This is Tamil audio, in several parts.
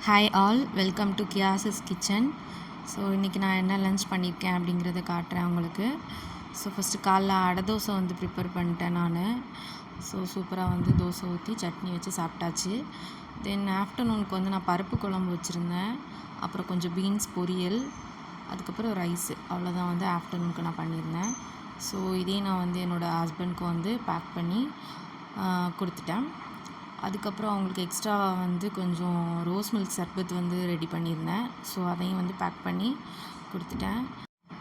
ஹாய் ஆல், வெல்கம் டு கியாஸஸ் கிச்சன். ஸோ இன்றைக்கி நான் என்ன லன்ச் பண்ணியிருக்கேன் அப்படிங்கிறத காட்டுறேன் உங்களுக்கு. ஸோ ஃபஸ்ட்டு காலைல அடை தோசை வந்து ப்ரிப்பேர் பண்ணிட்டேன் நான். ஸோ சூப்பராக வந்து தோசை ஊற்றி சட்னி வச்சு சாப்பிட்டாச்சு. தென் ஆஃப்டர்நூனுக்கு வந்து நான் பருப்பு குழம்பு வச்சுருந்தேன், அப்புறம் கொஞ்சம் பீன்ஸ் பொரியல், அதுக்கப்புறம் ரைஸு, அவ்வளோதான் வந்து ஆஃப்டர்நூனுக்கு நான் பண்ணியிருந்தேன். ஸோ இதே நான் வந்து என்னோடய ஹஸ்பண்ட்க்கு வந்து பேக் பண்ணி கொடுத்துட்டேன். அதுக்கப்புறம் அவங்களுக்கு எக்ஸ்ட்ராவாக வந்து கொஞ்சம் ரோஸ் மில்க் சர்பத் வந்து ரெடி பண்ணியிருந்தேன். ஸோ அதையும் வந்து பேக் பண்ணி கொடுத்துட்டேன்.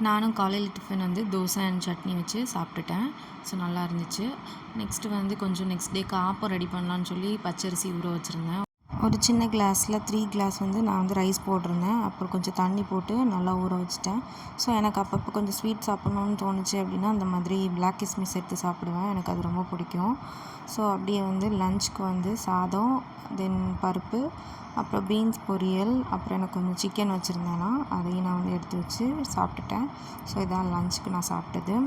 நானும் காலையில் டிஃபன் வந்து தோசை அண்ட் சட்னி வச்சு சாப்பிட்டுட்டேன். ஸோ நல்லா இருந்துச்சு. நெக்ஸ்ட்டு வந்து கொஞ்சம் நெக்ஸ்ட் டேக்கு ஆப்பம் ரெடி பண்ணலான்னு சொல்லி பச்சரிசி ஊற வச்சுருந்தேன். ஒரு சின்ன கிளாஸில் 3 கிளாஸ் வந்து நான் வந்து ரைஸ் போட்டிருந்தேன். அப்புறம் கொஞ்சம் தண்ணி போட்டு நல்லா ஊற வச்சுட்டேன். ஸோ எனக்கு அப்பப்போ கொஞ்சம் ஸ்வீட் சாப்பிட்ணுன்னு தோணுச்சு அப்படின்னா அந்த மாதிரி பிளாக் கிஸ்மிஸ் எடுத்து சாப்பிடுவேன். எனக்கு அது ரொம்ப பிடிக்கும். ஸோ அப்படியே வந்து லஞ்சுக்கு வந்து சாதம், தென் பருப்பு, அப்புறம் பீன்ஸ் பொரியல், அப்புறம் எனக்கு கொஞ்சம் சிக்கன் வச்சுருந்தேன்னா அதையும் நான் வந்து எடுத்து வச்சு சாப்பிட்டுட்டேன். ஸோ இதான் லஞ்சுக்கு நான் சாப்பிட்டது.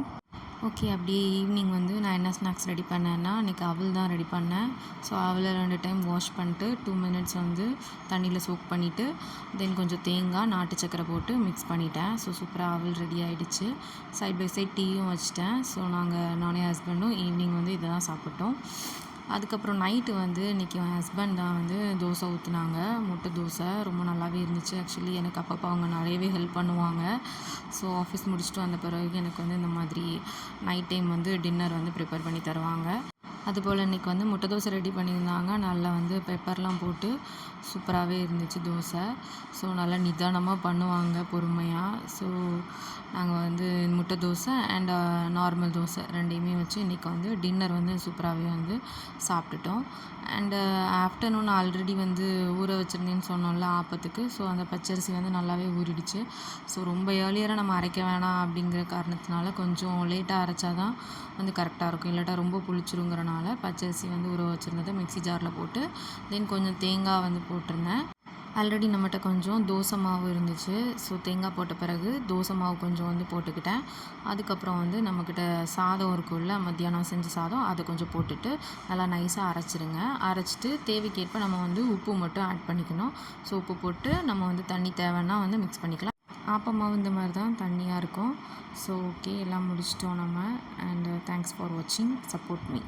ஓகே, அப்படியே ஈவினிங் வந்து நான் என்ன ஸ்நாக்ஸ் ரெடி பண்ணேன்னா, அன்றைக்கி அவல் தான் ரெடி பண்ணேன். ஸோ அவலை 2 டைம் வாஷ் பண்ணிட்டு 2 மினிட்ஸ் வந்து தண்ணியில் சோக் பண்ணிவிட்டு, தென் கொஞ்சம் தேங்காய், நாட்டு சக்கரை போட்டு மிக்ஸ் பண்ணிட்டேன். ஸோ சூப்பராக அவல் ரெடி ஆகிடுச்சு. சைட் பை சைட் டீயும் வச்சுட்டேன். ஸோ நானே ஹஸ்பண்டும் ஈவினிங் வந்து இதை தான் சாப்பிட்டோம். அதுக்கப்புறம் நைட்டு வந்து இன்றைக்கி என் ஹஸ்பண்ட் தான் வந்து தோசை ஊற்றுனாங்க, முட்டை தோசை. ரொம்ப நல்லாவே இருந்துச்சு. ஆக்சுவலி எனக்கு அப்பப்போ அவங்க நிறையவே ஹெல்ப் பண்ணுவாங்க. ஸோ ஆஃபீஸ் முடிச்சுட்டு வந்த பிறகு எனக்கு வந்து இந்த மாதிரி நைட் டைம் வந்து டின்னர் வந்து ப்ரிப்பேர் பண்ணி தருவாங்க. அதுபோல் இன்றைக்கி வந்து முட்டை தோசை ரெடி பண்ணியிருந்தாங்க. நல்லா வந்து பெப்பர்லாம் போட்டு சூப்பராகவே இருந்துச்சு தோசை. ஸோ நல்லா நிதானமாக பண்ணுவாங்க, பொறுமையாக. ஸோ நாங்கள் வந்து முட்டை தோசை அண்ட் நார்மல் தோசை 2யுமே வச்சு இன்றைக்கி வந்து டின்னர் வந்து சூப்பராகவே வந்து சாப்பிட்டுட்டோம். அண்டு ஆஃப்டர்நூன் ஆல்ரெடி வந்து ஊற வச்சுருந்தேன்னு சொன்னோம்ல ஆப்பத்துக்கு. ஸோ அந்த பச்சரிசி வந்து நல்லாவே ஊறிடுச்சு. ஸோ ரொம்ப ஏர்லியராக நம்ம அரைக்க வேணாம் அப்படிங்கிற காரணத்தினால கொஞ்சம் லேட்டாக அரைச்சா தான் வந்து கரெக்டாக இருக்கும். இல்லாட்டா ரொம்ப புளிச்சிருங்கிறனால பச்சரிசி வந்து ஊற வச்சுருந்ததை மிக்ஸி ஜாரில் போட்டு தென் கொஞ்சம் தேங்காய் வந்து போட்டிருந்தேன். ஆல்ரெடி நம்மகிட்ட கொஞ்சம் தோசை மாவு இருந்துச்சு. ஸோ தேங்காய் போட்ட பிறகு தோசை மாவு கொஞ்சம் வந்து போட்டுக்கிட்டேன். அதுக்கப்புறம் வந்து நம்மக்கிட்ட சாதம் இருக்குல்ல, மத்தியானம் செஞ்ச சாதம், அதை கொஞ்சம் போட்டுட்டு நல்லா நைஸாக அரைச்சிருங்க. அரைச்சிட்டு தேவைக்கேற்ப நம்ம வந்து உப்பு மட்டும் ஆட் பண்ணிக்கணும். ஸோ உப்பு போட்டு நம்ம வந்து தண்ணி தேவைன்னா வந்து மிக்ஸ் பண்ணிக்கலாம். ஆப்பமாவும் இந்த மாதிரி தான் தண்ணியாக இருக்கும். ஸோ ஓகே, எல்லாம் முடிச்சிட்டோம் நம்ம. அண்ட் தேங்க்ஸ் ஃபார் வாட்சிங், சப்போர்ட் மீ.